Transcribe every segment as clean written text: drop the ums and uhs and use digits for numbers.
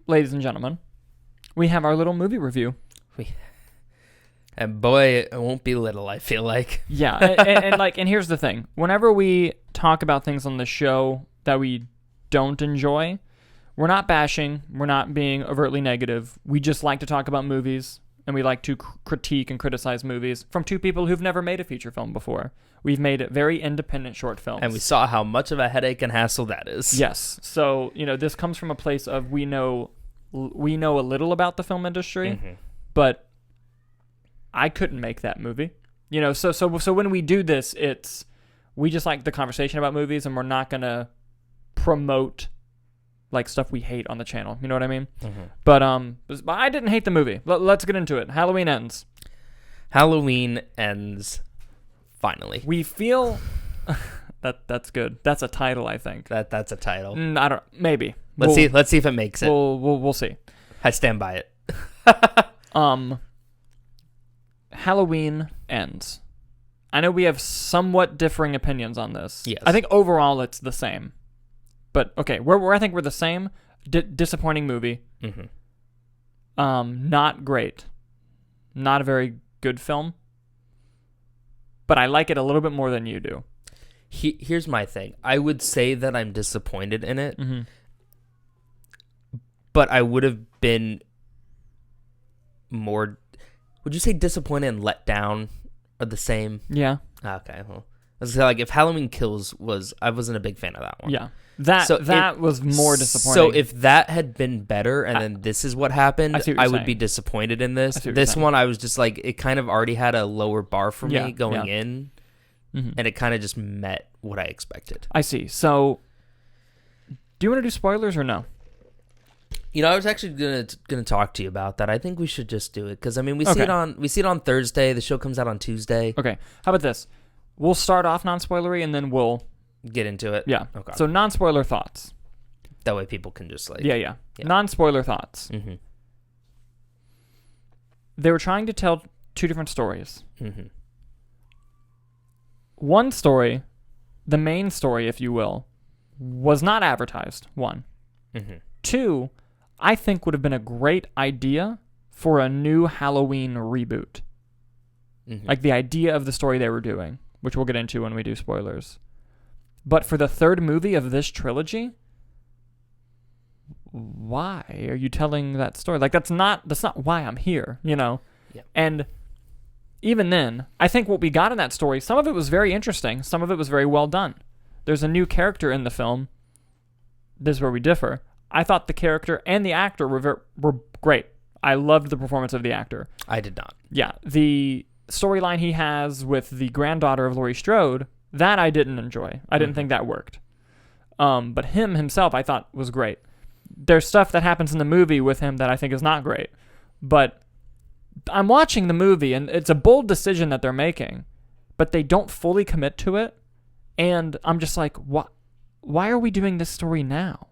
ladies and gentlemen, we have our little movie review. And boy, it won't be little, I feel like. Yeah, and here's the thing. Whenever we talk about things on the show that we don't enjoy, we're not bashing, we're not being overtly negative. We just like to talk about movies, and we like to critique and criticize movies from two people who've never made a feature film before. We've made very independent short films. And we saw how much of a headache and hassle that is. Yes. So, this comes from a place of we know a little about the film industry, but I couldn't make that movie. So when we do this, we just like the conversation about movies, and we're not going to promote like stuff we hate on the channel. You know what I mean? But I didn't hate the movie. Let's get into it. Halloween ends. Halloween ends finally. We feel that's good. That's a title, I think. That's a title. I don't. Maybe. Let's see if it makes it. We'll see. I stand by it. Halloween ends. I know we have somewhat differing opinions on this. Yes. I think overall it's the same. But okay, where I think we're the same. Disappointing movie. Not great. Not a very good film. But I like it a little bit more than you do. Here's my thing. I would say that I'm disappointed in it. But I would have been more... Would you say disappointed and let down are the same? Yeah. Okay. Well, I was like, if Halloween Kills I wasn't a big fan of that one. Yeah. That was more disappointing. So if that had been better and then this is what happened, I would be disappointed in this. This one, I was just like, it kind of already had a lower bar for me going in, and it kind of just met what I expected. I see. So do you want to do spoilers or no? I was actually gonna talk to you about that. I think we should just do it because we see it on Thursday. The show comes out on Tuesday. Okay. How about this? We'll start off non-spoilery and then we'll get into it. Yeah. Okay. So non-spoiler thoughts. That way people can just like yeah. Non-spoiler thoughts. They were trying to tell two different stories. One story, the main story, if you will, was not advertised. One. Two, I think would have been a great idea for a new Halloween reboot. Like the idea of the story they were doing, which we'll get into when we do spoilers. But for the third movie of this trilogy, why are you telling that story? Like that's not why I'm here, Yeah. And even then, I think what we got in that story, some of it was very interesting, some of it was very well done. There's a new character in the film. This is where we differ. I thought the character and the actor were great. I loved the performance of the actor. I did not. Yeah, the storyline he has with the granddaughter of Laurie Strode, that I didn't enjoy. I didn't think that worked. But himself, I thought was great. There's stuff that happens in the movie with him that I think is not great. But I'm watching the movie, and it's a bold decision that they're making, but they don't fully commit to it. And I'm just like, why are we doing this story now?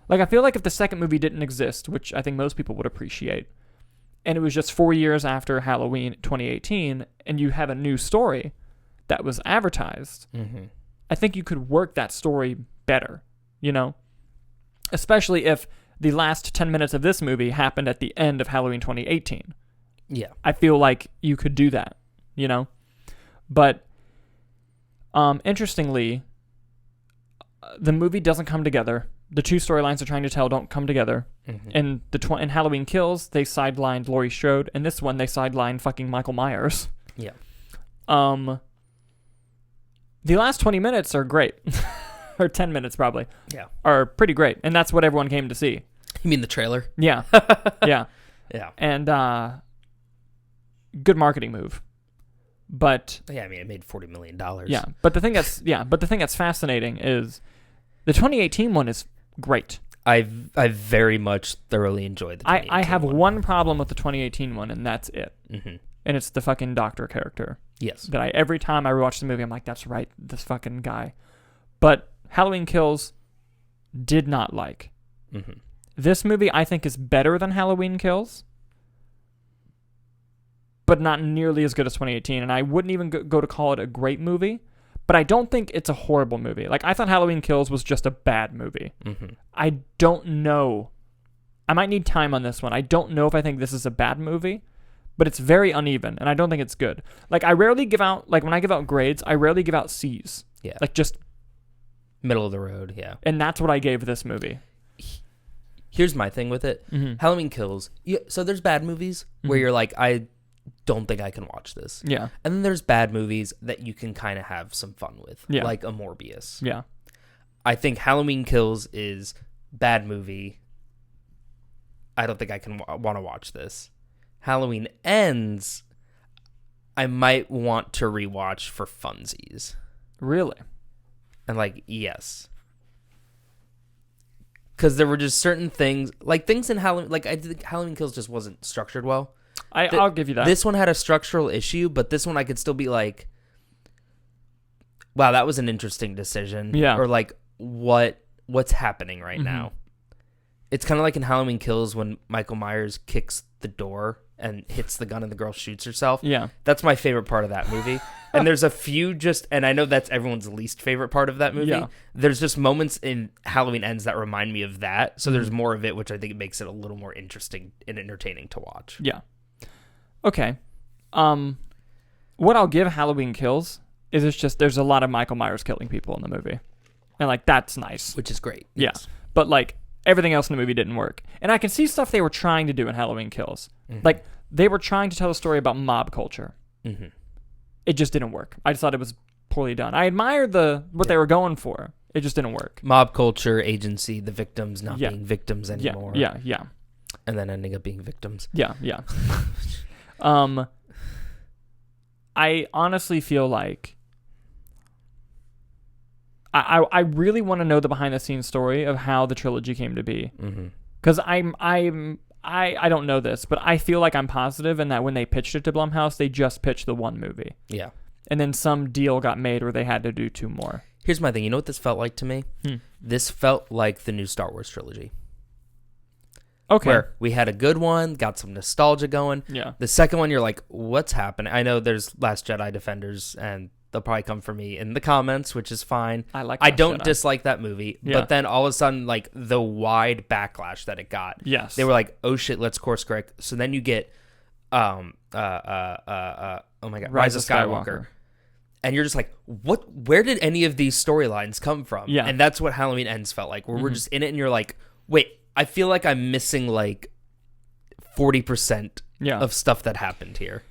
Like, I feel like if the second movie didn't exist, which I think most people would appreciate, and it was just 4 years after Halloween 2018, and you have a new story that was advertised, I think you could work that story better, Especially if the last 10 minutes of this movie happened at the end of Halloween 2018. Yeah. I feel like you could do that, But, interestingly, the movie doesn't come together. The two storylines they're trying to tell don't come together. In Halloween Kills, they sidelined Laurie Strode. In this one, they sidelined fucking Michael Myers. Yeah. The last 20 minutes are great. Or 10 minutes, probably. Yeah. Are pretty great. And that's what everyone came to see. You mean the trailer? Yeah. Yeah. Yeah. And good marketing move. But yeah, it made $40 million. Yeah. But the thing that's fascinating is the 2018 one is great. I very much thoroughly enjoyed the 2018 I have one. one problem with the 2018 one, and that's it. And it's the fucking doctor character. Yes. That every time I rewatch the movie, I'm like, that's right, this fucking guy. But Halloween Kills did not like. This movie, I think, is better than Halloween Kills, but not nearly as good as 2018. And I wouldn't even go to call it a great movie, but I don't think it's a horrible movie. Like, I thought Halloween Kills was just a bad movie. I don't know I might need time on this one. I don't know if I think this is a bad movie, but it's very uneven, and I don't think it's good. Like, I rarely give out, like, when I give out grades, I rarely give out C's. Yeah. Like, just... middle of the road, yeah. And that's what I gave this movie. Here's my thing with it. Mm-hmm. Halloween Kills. So there's bad movies where you're like, I don't think I can watch this. Yeah. And then there's bad movies that you can kind of have some fun with. Yeah. Like a Morbius. Yeah. I think Halloween Kills is bad movie. I don't think I can want to watch this. Halloween Ends, I might want to rewatch for funsies. Really? And like, yes. Because there were just certain things, like things in Halloween, like I think Halloween Kills just wasn't structured well. I'll give you that. This one had a structural issue, but this one I could still be like, wow, that was an interesting decision. Yeah. Or like, what's happening right now? It's kind of like in Halloween Kills when Michael Myers kicks the door and hits the gun and the girl shoots herself. Yeah. That's my favorite part of that movie. And there's a few and I know that's everyone's least favorite part of that movie. Yeah. There's just moments in Halloween Ends that remind me of that. So there's more of it, which I think makes it a little more interesting and entertaining to watch. Yeah. Okay. What I'll give Halloween Kills is it's just there's a lot of Michael Myers killing people in the movie. And like, that's nice. Which is great. Yeah. Yes. But like, everything else in the movie didn't work. And I can see stuff they were trying to do in Halloween Kills. Mm-hmm. Like, they were trying to tell a story about mob culture. Mm-hmm. It just didn't work. I just thought it was poorly done. I admired what they were going for. It just didn't work. Mob culture, agency, the victims not being victims anymore. Yeah. And then ending up being victims. Yeah. I honestly feel like I really want to know the behind-the-scenes story of how the trilogy came to be. Because I don't know this, but I feel like I'm positive in that when they pitched it to Blumhouse, they just pitched the one movie. Yeah. And then some deal got made where they had to do two more. Here's my thing. You know what this felt like to me? This felt like the new Star Wars trilogy. Okay. Where we had a good one, got some nostalgia going. Yeah. The second one, you're like, what's happening? I know there's Last Jedi defenders, and they'll probably come for me in the comments, which is fine. I don't dislike that movie, but then all of a sudden, like the wide backlash that it got. Yes. They were like, "Oh shit, let's course correct." So then you get, oh my god, Rise of Skywalker, and you're just like, what? Where did any of these storylines come from? Yeah. And that's what Halloween Ends felt like, where we're just in it, and you're like, wait, I feel like I'm missing like 40% of stuff that happened here.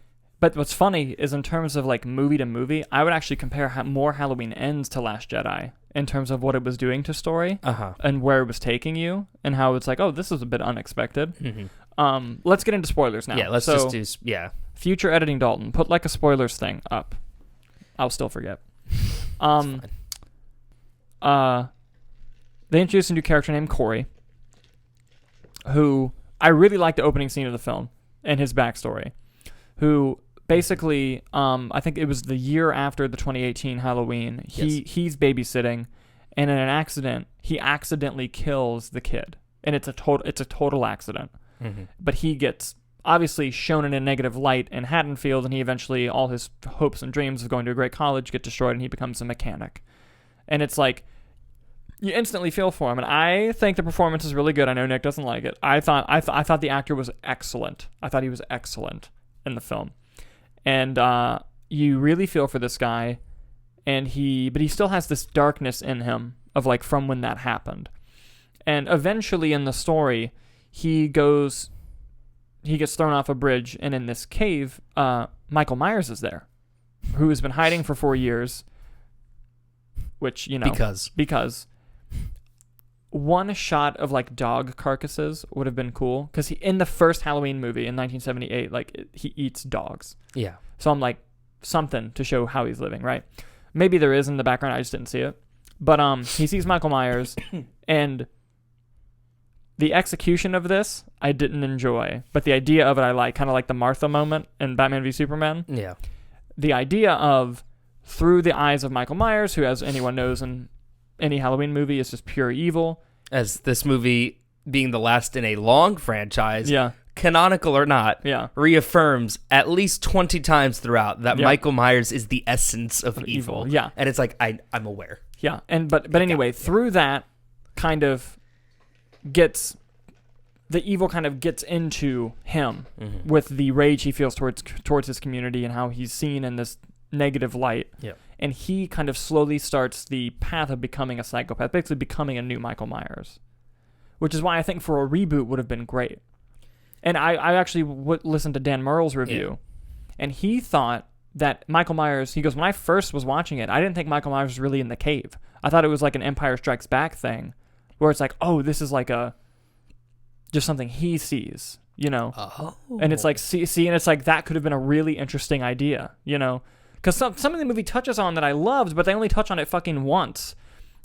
But what's funny is in terms of like movie to movie, I would actually compare more Halloween Ends to Last Jedi in terms of what it was doing to story and where it was taking you and how it's like, oh, this is a bit unexpected. Mm-hmm. Let's get into spoilers now. Yeah, let's just do, future editing Dalton, put like a spoilers thing up. I'll still forget. They introduced a new character named Corey, who I really liked the opening scene of the film and his backstory, who basically, I think it was the year after the 2018 Halloween, he's babysitting, and in an accident, he accidentally kills the kid, and it's a total accident. Mm-hmm. But he gets obviously shown in a negative light in Haddonfield, and he eventually, all his hopes and dreams of going to a great college get destroyed, and he becomes a mechanic. And it's like, you instantly feel for him, and I think the performance is really good. I know Nick doesn't like it. I thought the actor was excellent. I thought he was excellent in the film. And you really feel for this guy, but he still has this darkness in him of like from when that happened. And eventually in the story, he gets thrown off a bridge, and in this cave, Michael Myers is there, who has been hiding for 4 years, which, you know, because one shot of like dog carcasses would have been cool, because in the first Halloween movie in 1978, like he eats dogs. Yeah. So I'm like, something to show how he's living, right? Maybe there is in the background, I just didn't see it. But he sees Michael Myers, and the execution of this I didn't enjoy, but the idea of it I like, kind of like the Martha moment in Batman v Superman. Yeah. The idea of through the eyes of Michael Myers, who, as anyone knows in any Halloween movie, is just pure evil. As this movie being the last in a long franchise, canonical or not, reaffirms at least 20 times throughout that Michael Myers is the essence of evil. Yeah. And it's like, I'm aware. Yeah. And but anyway, through that kind of gets the evil kind of gets into him with the rage he feels towards his community and how he's seen in this negative light. Yeah. And he kind of slowly starts the path of becoming a psychopath, basically becoming a new Michael Myers, which is why I think for a reboot would have been great. And I actually listened to Dan Murrell's review, and he thought that Michael Myers, he goes, when I first was watching it, I didn't think Michael Myers was really in the cave. I thought it was like an Empire Strikes Back thing, where it's like, oh, this is like just something he sees, you know? Oh. And it's like, see, and it's like, that could have been a really interesting idea, you know? Because something the movie touches on that I loved, but they only touch on it fucking once,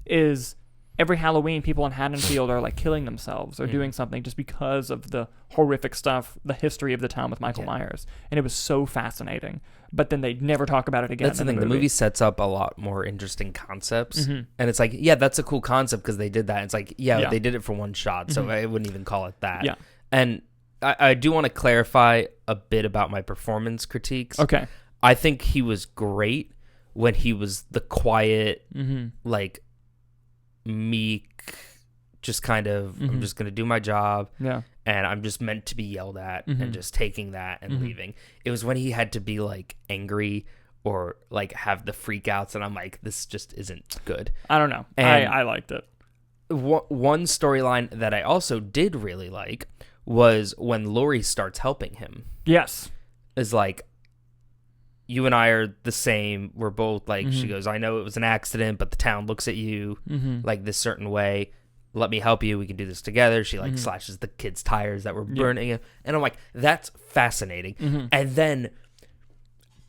is every Halloween people in Haddonfield are like killing themselves or doing something just because of the horrific stuff, the history of the town with Michael Myers. And it was so fascinating. But then they never talk about it again. That's the thing. The movie sets up a lot more interesting concepts. And it's like, yeah, that's a cool concept because they did that. It's like, yeah, they did it for one shot. So I wouldn't even call it that. Yeah. And I do want to clarify a bit about my performance critiques. Okay. I think he was great when he was the quiet, like, meek, just kind of, I'm just going to do my job. Yeah. And I'm just meant to be yelled at and just taking that and leaving. It was when he had to be, like, angry or, like, have the freakouts, and I'm like, this just isn't good. I don't know. And I liked it. One storyline that I also did really like was when Laurie starts helping him. Yes. Is like, you and I are the same. We're both like, she goes, I know it was an accident, but the town looks at you like this certain way. Let me help you. We can do this together. She like slashes the kid's tires that were burning him. And I'm like, that's fascinating. And then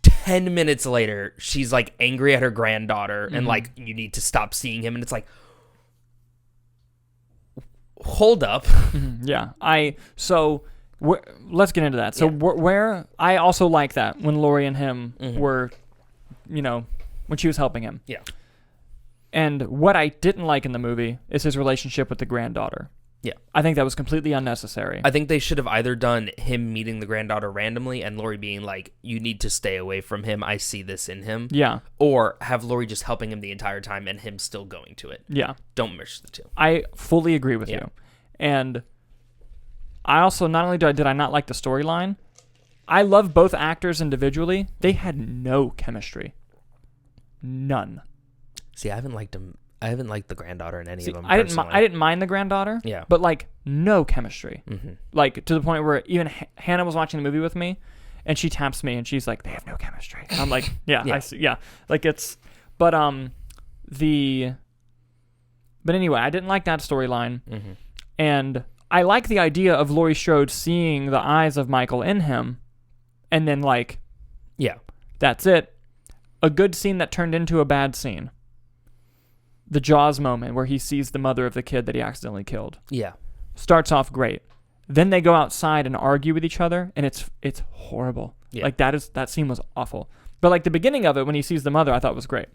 10 minutes later, she's like angry at her granddaughter and like, you need to stop seeing him. And it's like, hold up. Yeah. Let's get into that. So where I also like that when Laurie and him were, you know, when she was helping him. Yeah. And what I didn't like in the movie is his relationship with the granddaughter. Yeah. I think that was completely unnecessary. I think they should have either done him meeting the granddaughter randomly and Laurie being like, you need to stay away from him. I see this in him. Yeah. Or have Laurie just helping him the entire time and him still going to it. Yeah. Don't mix the two. I fully agree with you. And I also, not only did I not like the storyline, I love both actors individually. They had no chemistry. None. See, I haven't liked him. I haven't liked the granddaughter in any of them. I didn't mind the granddaughter. Yeah. But like no chemistry. Like to the point where even Hannah was watching the movie with me, and she taps me and she's like, "They have no chemistry." And I'm like, "Yeah, I see." Yeah. Like it's, but but anyway, I didn't like that storyline, and I like the idea of Laurie Strode seeing the eyes of Michael in him, and then like, that's it. A good scene that turned into a bad scene. The Jaws moment where he sees the mother of the kid that he accidentally killed. Yeah. Starts off great. Then they go outside and argue with each other, and it's horrible. Yeah. Like that scene was awful. But like the beginning of it when he sees the mother, I thought was great.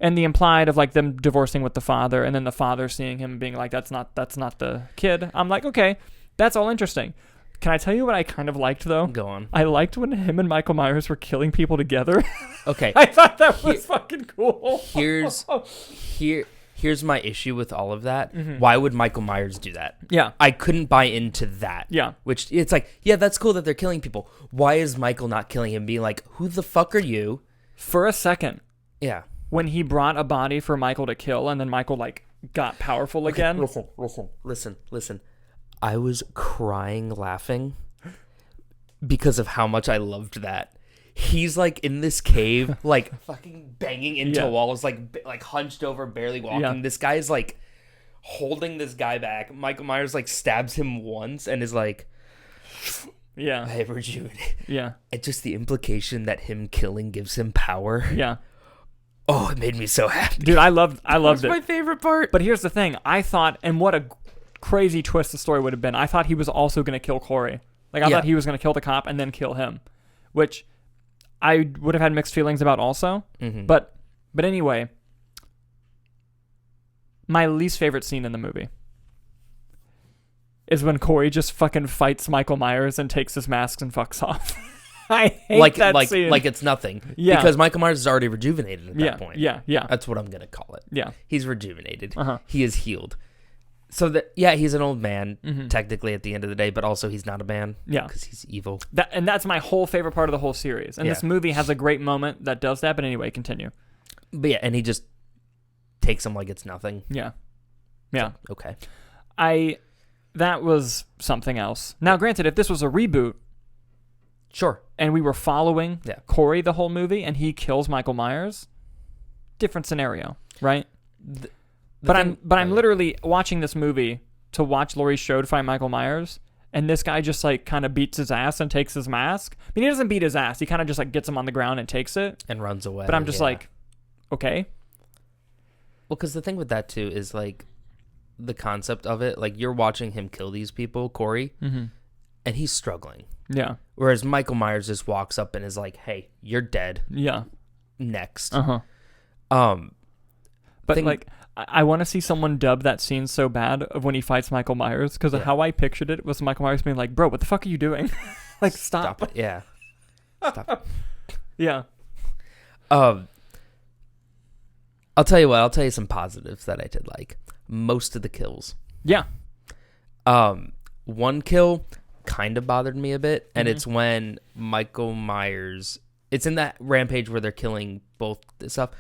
And the implied of like them divorcing with the father, and then the father seeing him being like, that's not the kid. I'm like, okay, that's all interesting. Can I tell you what I kind of liked, though? Go on. I liked when him and Michael Myers were killing people together. Okay. I thought that was fucking cool. Here's my issue with all of that. Why would Michael Myers do that? Yeah. I couldn't buy into that. Yeah. Which, it's like, yeah, that's cool that they're killing people. Why is Michael not killing him? Being like, who the fuck are you? For a second. Yeah. When he brought a body for Michael to kill, and then Michael, like, got powerful again. Listen. I was crying laughing because of how much I loved that. He's like in this cave, like fucking banging into walls, like hunched over, barely walking. Yeah. This guy's like holding this guy back. Michael Myers like stabs him once and is like, yeah, I rejuvenate. Yeah. And just the implication that him killing gives him power. Yeah. Oh, it made me so happy. Dude, I loved it. That's my favorite part. But here's the thing. I thought, and what a crazy twist the story would have been, I thought he was also going to kill Corey. Like, I thought he was going to kill the cop and then kill him, which I would have had mixed feelings about also. But anyway, my least favorite scene in the movie is when Corey just fucking fights Michael Myers and takes his mask and fucks off. I hate that scene. Like it's nothing. Yeah. Because Michael Myers is already rejuvenated at that point. Yeah. That's what I'm going to call it. Yeah. He's rejuvenated. He is healed. he's an old man, technically, at the end of the day, but also he's not a man. Yeah. Because he's evil. And that's my whole favorite part of the whole series. And this movie has a great moment that does that, but anyway, continue. But yeah, and he just takes him like it's nothing. Yeah. Yeah. So, okay. That was something else. Now, granted, if this was a reboot... Sure. And we were following Corey the whole movie, and he kills Michael Myers, different scenario, right? I'm literally watching this movie to watch Laurie Strode find Michael Myers, and this guy just like kind of beats his ass and takes his mask. I mean, he doesn't beat his ass. He kind of just like gets him on the ground and takes it and runs away. But I'm just like, okay. Well, because the thing with that too is like the concept of it. Like you're watching him kill these people, Corey, and he's struggling. Yeah. Whereas Michael Myers just walks up and is like, "Hey, you're dead." Yeah. Next. But like, I want to see someone dub that scene so bad of when he fights Michael Myers, because how I pictured it was Michael Myers being like, "Bro, what the fuck are you doing? Like, stop." Yeah. Stop. Yeah. I'll tell you what. I'll tell you some positives that I did like. Most of the kills. Yeah. One kill kind of bothered me a bit, and it's when Michael Myers... It's in that rampage where they're killing both stuff.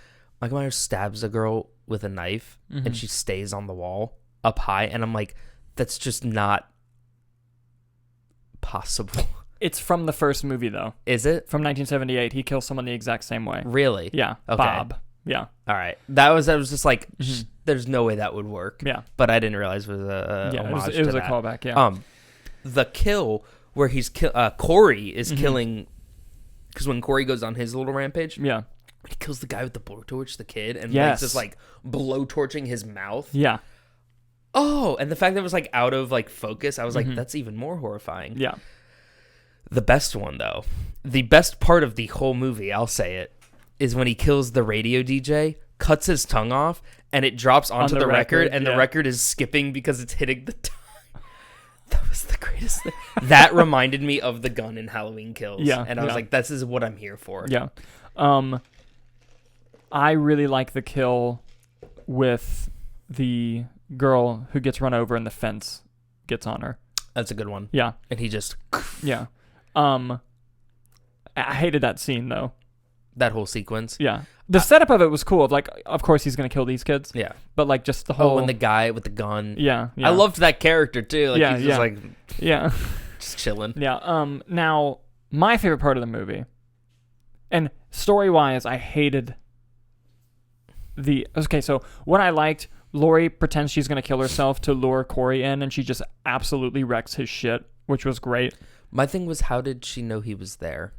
Michael Myers stabs a girl with a knife, and she stays on the wall up high, and I'm like, that's just not possible. It's from the first movie, though. Is it? From 1978. He kills someone the exact same way. Really? Yeah. Okay. Bob. Yeah. All right. That was just like, there's no way that would work. Yeah. But I didn't realize it was a homage it was to a that. callback, yeah. The kill where Corey is killing, because when Corey goes on his little rampage, yeah, he kills the guy with the blowtorch, the kid, and like just like blowtorching his mouth. Yeah. Oh, and the fact that it was like out of like focus, I was like, that's even more horrifying. Yeah. The best one though, the best part of the whole movie, I'll say it, is when he kills the radio DJ, cuts his tongue off, and it drops onto the record, and the record is skipping because it's hitting the tongue. That was the greatest thing. That reminded me of the gun in Halloween Kills. Yeah. And I was like, this is what I'm here for. Yeah. I really like the kill with the girl who gets run over and the fence gets on her. That's a good one. Yeah. And he just... Yeah. I hated that scene, though. That whole sequence? Yeah. The setup of it was cool. Like, of course he's going to kill these kids. Yeah. But, like, just the whole... Oh, and the guy with the gun. Yeah. I loved that character, too. Like, he's just, like... Yeah. Just chilling. Yeah. Now, my favorite part of the movie, and story-wise, I hated the... Okay, so what I liked, Laurie pretends she's going to kill herself to lure Corey in, and she just absolutely wrecks his shit, which was great. My thing was, how did she know he was there?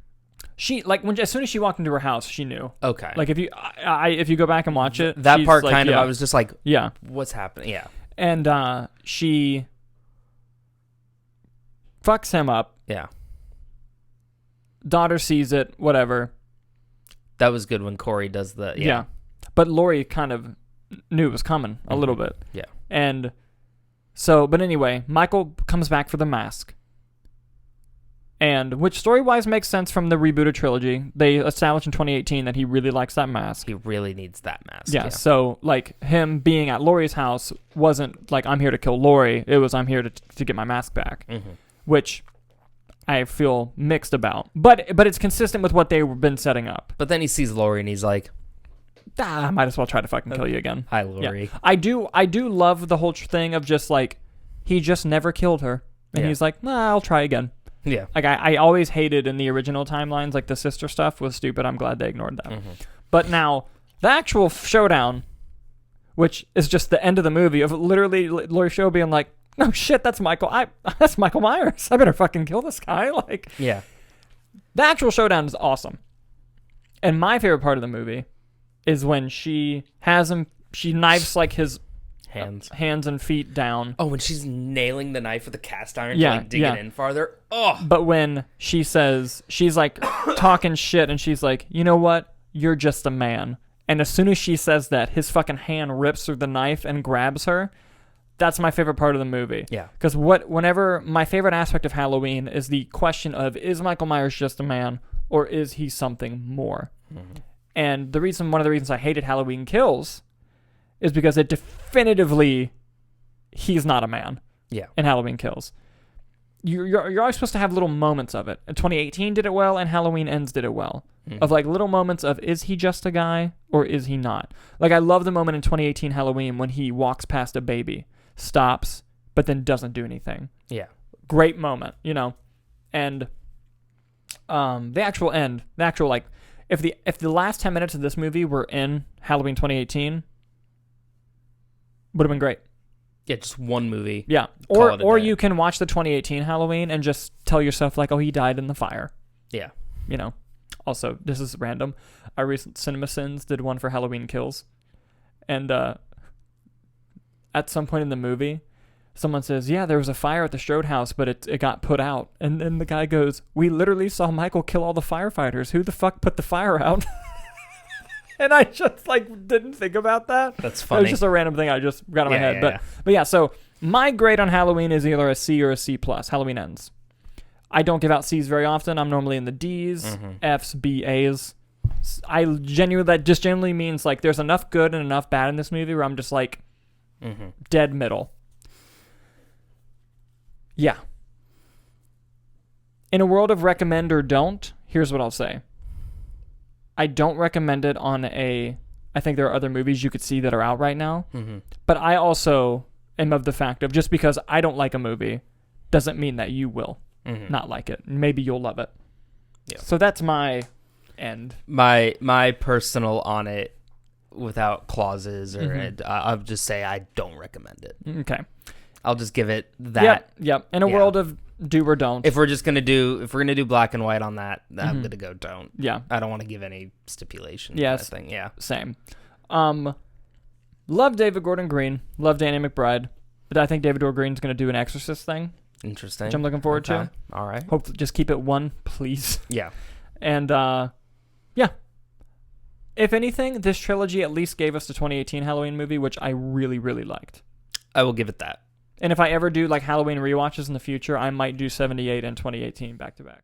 She as soon as she walked into her house, she knew. Okay. Like if you go back and watch it, that part like, kind of I was just like, yeah, what's happening? Yeah. And she fucks him up. Yeah. Daughter sees it. Whatever. That was good when Corey does the yeah. But Laurie kind of knew it was coming a little bit. Yeah. And so, but anyway, Michael comes back for the mask. And which story-wise makes sense from the rebooted trilogy. They established in 2018 that he really likes that mask. He really needs that mask. Yeah, so like him being at Laurie's house wasn't like I'm here to kill Laurie. It was I'm here to get my mask back, which I feel mixed about. But it's consistent with what they've been setting up. But then he sees Laurie and he's like, I might as well try to fucking kill you again. Hi, Laurie. Yeah. I do love the whole thing of just like he just never killed her, and he's like, I'll try again. Yeah. Like, I always hated in the original timelines, like, the sister stuff was stupid. I'm glad they ignored that. But now, the actual showdown, which is just the end of the movie, of literally Laurie Strode being like, no shit, that's Michael Myers. I better fucking kill this guy. Like, yeah. The actual showdown is awesome. And my favorite part of the movie is when she has him, she knifes, like, his... hands and feet down. Oh, when she's nailing the knife with the cast iron to like dig it in farther. Oh. But when she says, she's like talking shit and she's like, you know what? You're just a man. And as soon as she says that, his fucking hand rips through the knife and grabs her. That's my favorite part of the movie. Yeah. Because whenever my favorite aspect of Halloween is the question of, is Michael Myers just a man or is he something more? And one of the reasons I hated Halloween Kills is because it definitively he's not a man. Yeah. In Halloween Kills. You're always supposed to have little moments of it. And 2018 did it well, and Halloween Ends did it well. Of like little moments of, is he just a guy or is he not? Like I love the moment in 2018 Halloween when he walks past a baby, stops, but then doesn't do anything. Yeah. Great moment, you know. And the actual like if the last 10 minutes of this movie were in Halloween 2018, would have been great. Yeah, just one movie. Yeah. Or you can watch the 2018 Halloween and just tell yourself like, oh, he died in the fire. Yeah. You know. Also, this is random. Our recent CinemaSins did one for Halloween Kills. And at some point in the movie, someone says, yeah, there was a fire at the Strode house, but it got put out. And then the guy goes, we literally saw Michael kill all the firefighters. Who the fuck put the fire out? And I just like didn't think about that. That's funny. It was just a random thing I just got in my head. But yeah, so my grade on Halloween is either a C or a C+. Halloween Ends. I don't give out C's very often. I'm normally in the D's, F's, B, A's. That just generally means like there's enough good and enough bad in this movie where I'm just like dead middle. Yeah. In a world of recommend or don't, here's what I'll say. I don't recommend it on I think there are other movies you could see that are out right now. But I also am of the fact of just because I don't like a movie doesn't mean that you will not like it. Maybe you'll love it. Yeah. So that's my end. My personal on it without clauses or I'll just say I don't recommend it. Okay. I'll just give it that. Yep. In a world of do or don't. If we're gonna do black and white on that, I'm gonna go don't. Yeah. I don't want to give any stipulation. Yes. Kind of thing. Yeah. Same. Love David Gordon Green. Love Danny McBride. But I think David Gordon Green's gonna do an Exorcist thing. Interesting. Which I'm looking forward to. All right. Hope just keep it one, please. Yeah. And yeah. If anything, this trilogy at least gave us the 2018 Halloween movie, which I really, really liked. I will give it that. And if I ever do like Halloween rewatches in the future, I might do 78 and 2018 back to back.